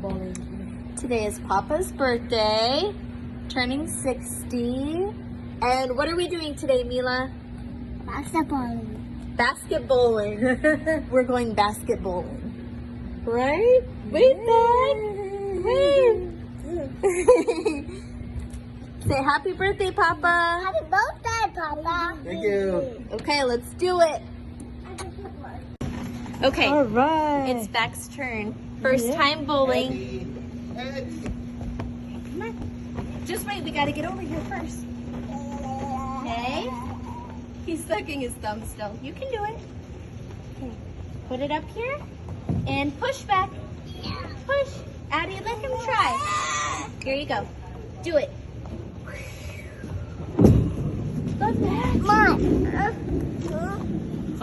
bowling. Today is Papa's birthday, turning 60. And what are we doing today, Mila? Basketball. Basket bowling. We're going basket bowling. Right? Wait, Dad. Wait. Say happy birthday, Papa. Happy birthday, Papa. Thank you. Okay, let's do it. Okay, All right. it's Beck's turn. First time bowling. Come on. Just wait, we gotta get over here first. Okay. He's sucking his thumb still. You can do it. Okay. Put it up here and push back. Push. Addie, let him try. Here you go. Do it. Look that. Mom.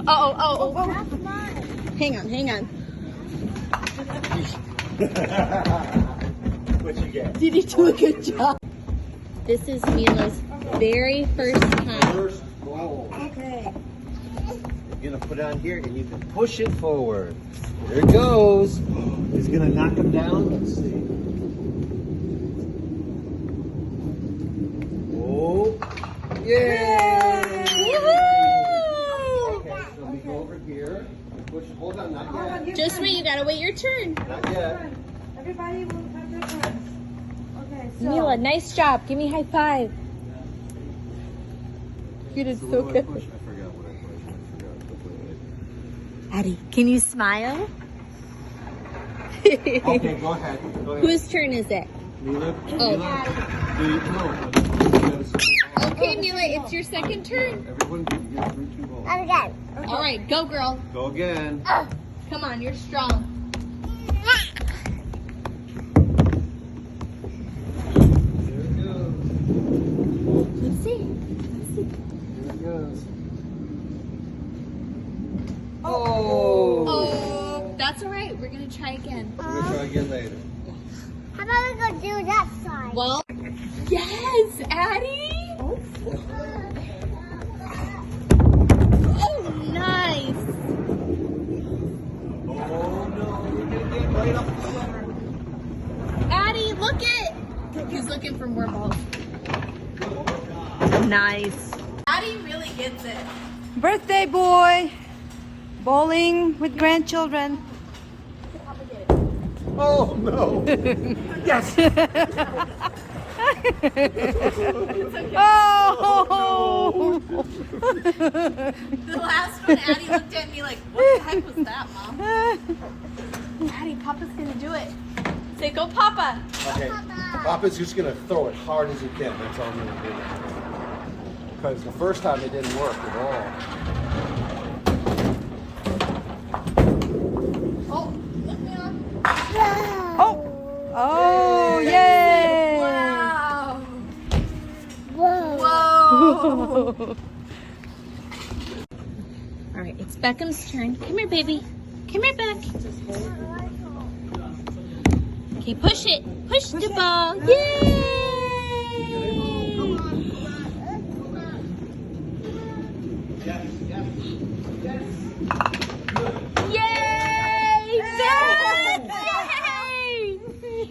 Oh. That's mine. Hang on. What you get? Did he do a good job? This is Mila's very first time. First bowl. Okay. You're gonna put it on here and you can push it forward. There it goes. He's gonna knock him down. Let's see. Oh, yay! Okay, so we go over here. Push. Hold on, not yet. Just wait, you gotta wait your turn. Not yet. Everybody will have their turns. Okay, so. Mila, nice job. Give me a high five. You did so What do I good. push? I forgot what I pushed. Addie, can you smile? Okay, go ahead. Go ahead. Whose turn is it? Mila? Oh. Mila? Do you know? Okay, Mila, it's your second turn. Everyone get through 2 balls. Again. All right, go girl. Go again. Come on, you're strong. There it goes. Let's see. There it goes. Oh! Oh, that's all right. We're gonna try again. We're gonna try again later. How about we go do that side? Well, yes, Addie. Oh, nice. Oh no, we're gonna get right up the center. Addie, look it. He's looking for more balls. Nice. Addie really gets it. Birthday boy. Bowling with grandchildren. Oh no! Yes! Oh! The last one, Addie looked at me like, what the heck was that, Mom? Addie, Papa's gonna do it. Say, go, Papa. Okay, Papa's just gonna throw it hard as he can. That's all I'm gonna do. Because the first time it didn't work at all. Oh, look, Mila. Oh! Oh, yay! Wow. Whoa. Whoa. All right, it's Beckham's turn. Come here, baby. Come here, Beck. Okay, push it. Push the ball. Yay! Yay! Beck! Yay!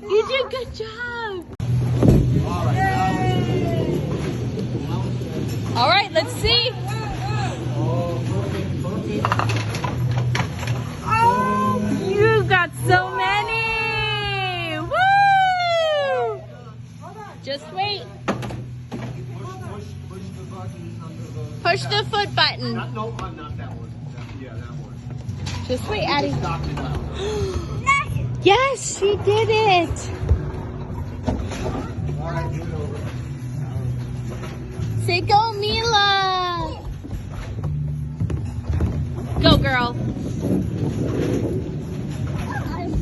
You did a good job. All right, let's see. Oh, you got so many. Woo! Just wait. Push the foot button. No, not that one. Yeah, that one. Just wait, Addie. Knocked it out. Yes, she did it. All right, move it over. Say go, Mila. Go, girl.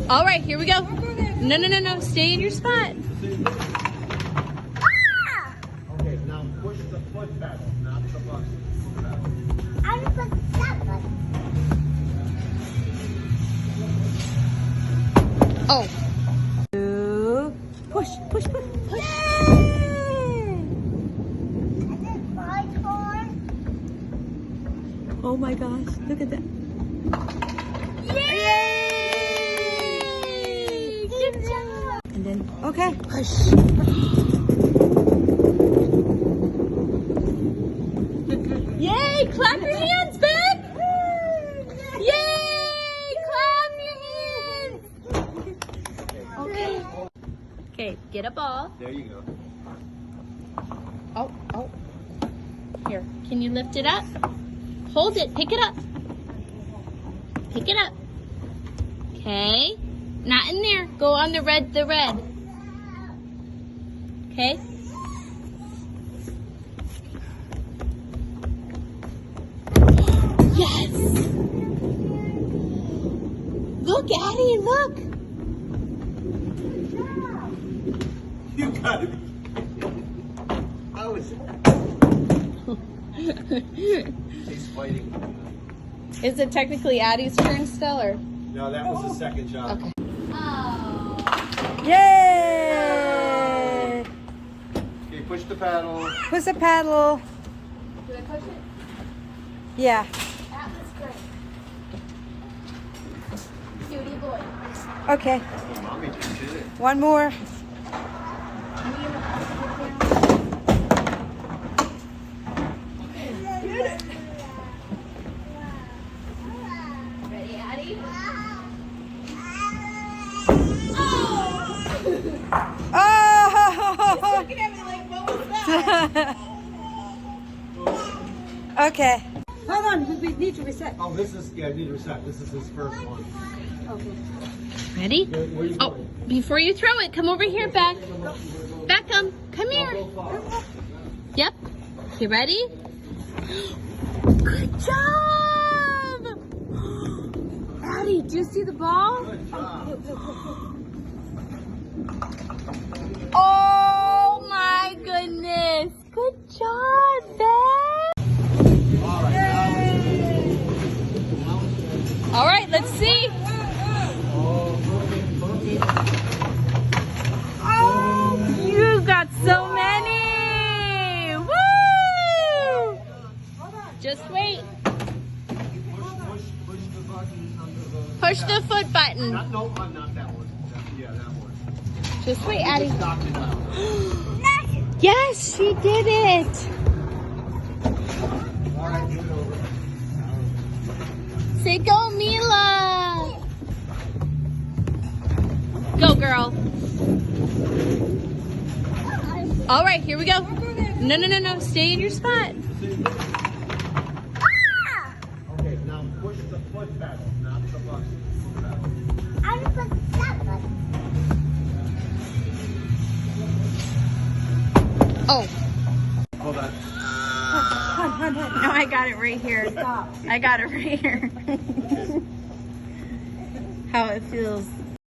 All right, here we go. No. Stay in your spot. Okay, now push the foot pedal, not the button. I'm gonna put that one. Oh. Push. Is it my turn? Oh my gosh, look at that. Yay! Good job. then. Okay. Push. Yay! Clap your hands, Ben! Yay! Clap your hands! Okay. Okay, get a ball. There you go. Oh. Here, can you lift it up? Hold it, pick it up. Pick it up. Okay. Not in there. Go on the red. Okay. Yes! Look, Addie, look! You gotta be. How is it? He's fighting. Is it technically Addie's turn still, or? No, that was the second shot. Okay. Yay! Okay, push the paddle. Push the paddle. Did I push it? Yeah. That was great. Cutie boy. Okay. Oh, Mommy just did it. One more. Ready, Addie? Oh! Looking at me like, what was that? Okay. Hold on, we need to reset. Oh, this is, yeah, I need to reset. This is his first one. Okay. Ready? Where you Oh, going? before you throw it, come over here, Beck. Beckham, come here. Go far. Yep. You ready? Good job! Addie, do you see the ball? Good job. Oh my goodness! Good job, Beck! All right, now it's All right, let's see. Oh, you got so many! Woo! Just wait. push the button under the... Push the foot button. Not that one. Yeah, that one. Just wait, Addie. Knocked it out. Yes, she did it. All right, move it over. Say go, Mila. Go, girl. All right, here we go. No. Stay in your spot. Okay, now push the foot pedal, not the button. I'm gonna put that one. Oh. Hold on. No, I got it right here. Stop. I got it right here. How it feels.